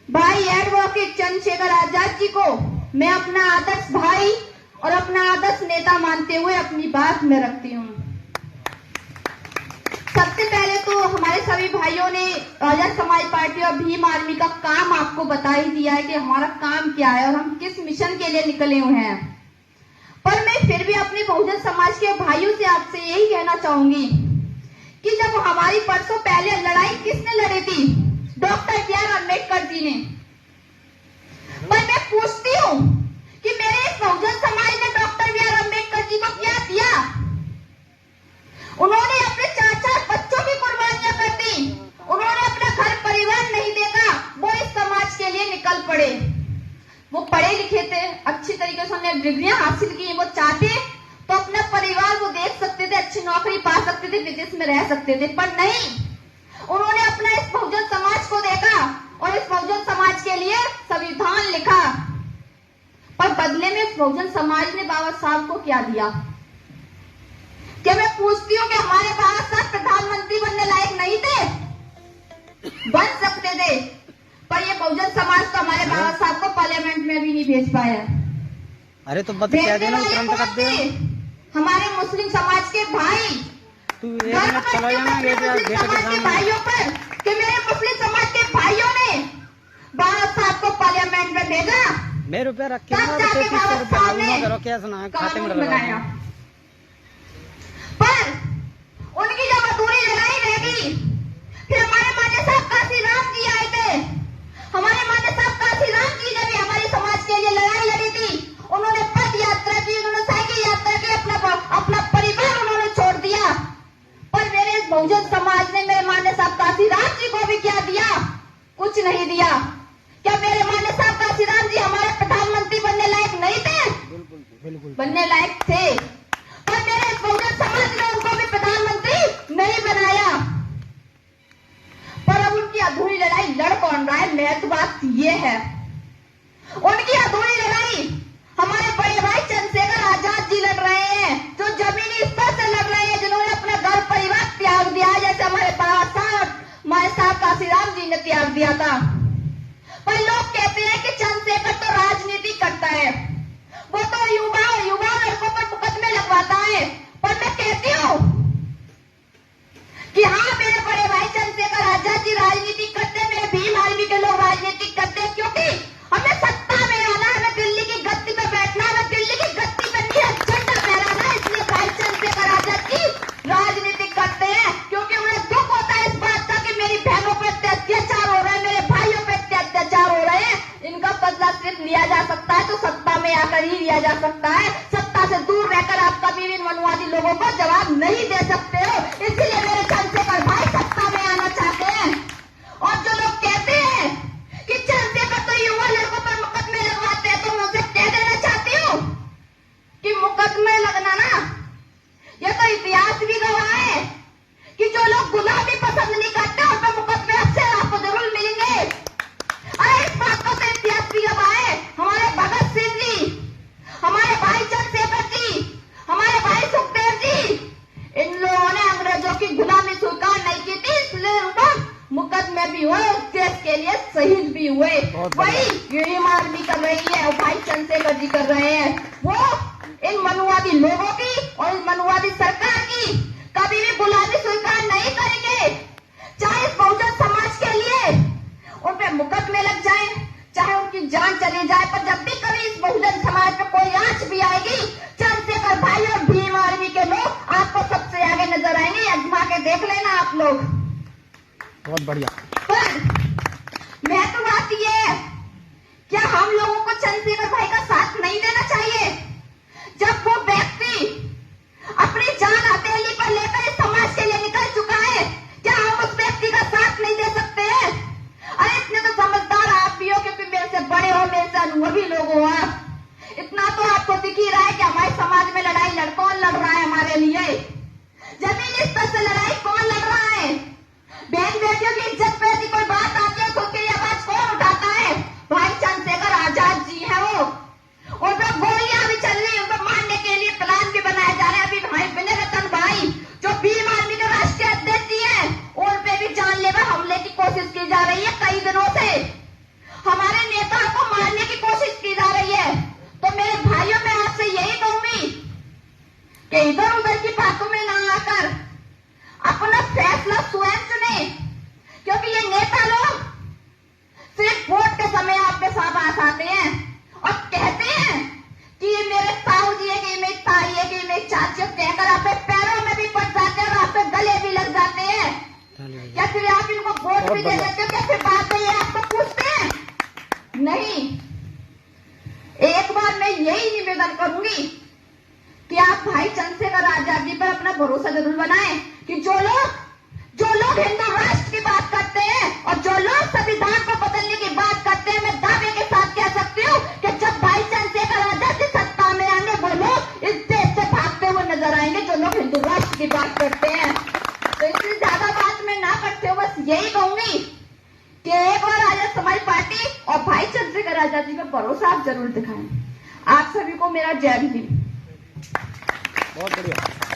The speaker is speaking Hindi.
भाई एडवोकेट चंद्रशेखर आजाद जी को मैं अपना आदर्श भाई और अपना आदर्श नेता मानते हुए अपनी बात में रखती हूँ। सबसे पहले तो हमारे सभी भाइयों ने आजाद समाज पार्टी और भीम आर्मी का काम आपको बता ही दिया है कि हमारा काम क्या है और हम किस मिशन के लिए निकले हुए हैं। पर मैं फिर भी अपने बहुजन समाज के भाइयों से आपसे यही कहना चाहूंगी कि जब हमारी परसों पहले लड़ाई किसने लड़ी थी? Doctor B.R. अम्बेडकर जी ने। पर मैं पूछती हूँ कि मेरे इस बहुजन समाज ने डॉक्टर B.R. अम्बेडकर जी को क्या दिया? उन्होंने अपने 4-4 बच्चों की कुर्बानियां कर दी। उन्होंने अपना घर परिवार नहीं देखा, वो इस समाज के लिए निकल पड़े। वो पढ़े लिखे थे, अच्छी तरीके से उन्होंने डिग्रियां हासिल की। वो चाहते तो अपना परिवार वो देख सकते थे, अच्छी नौकरी पा सकते थे, विदेश में रह सकते थे, पर नहीं, उन्होंने अपना इस बहुजन समाज को देखा और इस बहुजन समाज के लिए संविधान लिखा। पर बदले में इस बहुजन समाज ने बाबा साहब को क्या दिया? क्या मैं पूछती हूँ कि हमारे बाबा साहब प्रधानमंत्री बनने लायक नहीं थे? बन सकते थे, पर ये बहुजन समाज तो हमारे बाबा साहब को पार्लियामेंट में भी नहीं भेज पाया। अरे तो बता क्या देना तुरंत कर दे। हमारे मुस्लिम समाज के भाई तू एक मिनट चला जाना के भाइयों पर कि मेरे मुस्लिम समाज के भाइयों ने बाबा साहब को पार्लियामेंट में भेजा। मैं रुपया रख के करो क्या सुना खाते में लगाया। पर उनकी जब अधूरी लड़ाई रह गई, फिर हमारे मान्य साहब काशीराम जी आए थे। हमारे मान्य साहब काशीराम जी ने भी हमारे समाज के लिए लड़ाई लड़ी थी। उन्होंने पद यात्रा की, उन्होंने साइकिल यात्रा की, अपना परिवार उन्होंने छोड़ दिया। पर मेरे इस बहुजन समाज ने मेरे मान्य साहब काशीराम जी को भी क्या दिया? कुछ नहीं दिया। क्या मेरे मान्य साहब काशीराम जी हमारे प्रधानमंत्री बनने लायक नहीं थे? बिल्कुल बनने लायक थे, पर मेरे इस बहुजन समाज ने उनको भी प्रधानमंत्री नहीं बनाया। पर अब उनकी अधूरी लड़ाई लड़ कौन रहा है? मेरी तो बात ये है, उनकी अधूरी लड़ाई हमारे बड़े भाई चंद्रशेखर आजाद जी लड़ रहे हैं, जो जमीनी स्तर से लड़ रहे हैं, जिन्होंने अपना घर परिवार त्याग दिया, जैसे हमारे हमारे साहब काशीराम जी ने त्याग दिया था। पर लोग कहते हैं कि चंद्रशेखर तो राजनीति करता है, वो तो युवा लड़कों पर मुकदमे लगवाता है। पर मैं कहती हूँ कि हाँ, मेरे बड़े भाई चंद्रशेखर आजाद जी राजनीति करते हैं, मेरे भीम आर्मी के लोग राजनीति करते हैं, क्योंकि हमें सत्ता में आना, हमें दिल्ली की गद्दी पे बैठना, हमें दिल्ली की गद्दी पे झंडा फहराना है। इसलिए भाई चंद्रशेखर आजाद जी राजनीति करते हैं, क्योंकि उन्हें दुख होता है इस बात का कि मेरी बहनों पर अत्याचार हो रहा है, मेरे भाइयों पर अत्याचार हो रहे हैं। इनका बदला सिर्फ लिया जा सकता है तो सत्ता में आकर ही लिया जा सकता है। सत्ता से दूर रहकर आप कभी भी इन मनुवादी लोगों को जवाब नहीं दे सकते हो। इसलिए मेरे चंद्रशेखर भाई सत्ता में आना चाहते हैं। और जो लोग कहते हैं कि चंद्रशेखर तो युवा लड़कों पर मुकदमे लगवाते हैं, तो मैं उनसे कह देना चाहती हूँ कि मुकदमे लगना ना, यह तो इतिहास भी गवाह है कि जो लोग गुलामी पसंद नहीं करते उन पर मुकदमे अक्सर आपको जरूर मिलेंगे। अरे इस बात को तो इतिहास भी गवाह है। हमारे भगत सिंह जी, हमारे भाई चंद्रशेखर जी, हमारे भाई सुखदेव जी, इन लोगों ने अंग्रेजों की गुलामी स्वीकार नहीं की थी, इसलिए उनको मुकदमे भी हुए, देश के लिए शहीद भी हुए। वही भीम आर्मी कर रही है और भाई चंद्रशेखर जी कर रहे हैं। वो इन मनुवादी लोगों की और इन मनुवादी सरकार की कभी भी गुलामी स्वीकार नहीं करेंगे। चाहे इस बहुजन समाज के लिए उन पे मुकदमे लग जाए, चाहे उनकी जान चली जाए, पर जब भी कभी इस बहुजन समाज पे कोई आंच भी आएगी, चंद्रशेखर भाई और भीम आर्मी के लोग आपको सबसे आगे नजर आएंगे। अजमा के देख लेना आप लोग। बहुत बढ़िया। पर मैं तो बात ये है, क्या हम लोगों को चंद्रशेखर भाई का साथ नहीं देना चाहिए? जब वो व्यक्ति अपनी जान हथेली पर लेकर इस समाज के लिए निकल चुका है, क्या हम उस व्यक्ति का साथ नहीं दे सकते हैं? अरे इतने तो समझदार आप भी हो, क्योंकि मेरे से बड़े हो, मेरे से अनुभवी लोग हो आप। इतना तो आपको दिख ही रहा है कि हमारे समाज में लड़ाई कौन लड़ रहा है हमारे लिए? जमीनी स्तर से लड़ाई कौन लड़ रहा है? बहन बेटियों की इज्जत पे यदि कोई बात आती है, खुद की आवाज कौन उठाता है? भाई चंद्रशेखर आजाद जी है वो। उन पर गोलियां भी चल रही है, उन पर मारने के लिए प्लान भी बनाए जा रहे हैं। अभी भाई विनय रतन भाई जो भीम आर्मी के राष्ट्रीय अध्यक्ष जी हैं, उन पे भी जानलेवा हमले की कोशिश की जा रही है कई दिनों से। वोट भी दे देते हो, कैसे बात है ये, आपको पूछते हैं? नहीं। एक बार मैं यही निवेदन करूंगी कि आप भाई चंद्रशेखर आजाद जी पर अपना भरोसा जरूर बनाएं कि जो लोग हिंदू राष्ट्र की बात करते हैं और जो लोग संविधान को बदलने की बात करते हैं, मैं दावे के साथ कह सकती हूँ कि जब भाई चंद्रशेखर आजाद जी सत्ता में आएंगे, वो लोग इस देश से भागते हुए नजर आएंगे जो लोग हिंदू राष्ट्र की बात करते हैं। तो इसलिए ज्यादा बात मैं ना करते हुए बस यही कहूंगी कि एक बार आजाद समाज पार्टी और भाई चंद्रशेखर आजाद जी पर भरोसा आप जरूर दिखाएं। आप सभी को मेरा जय भीम। बहुत बढ़िया।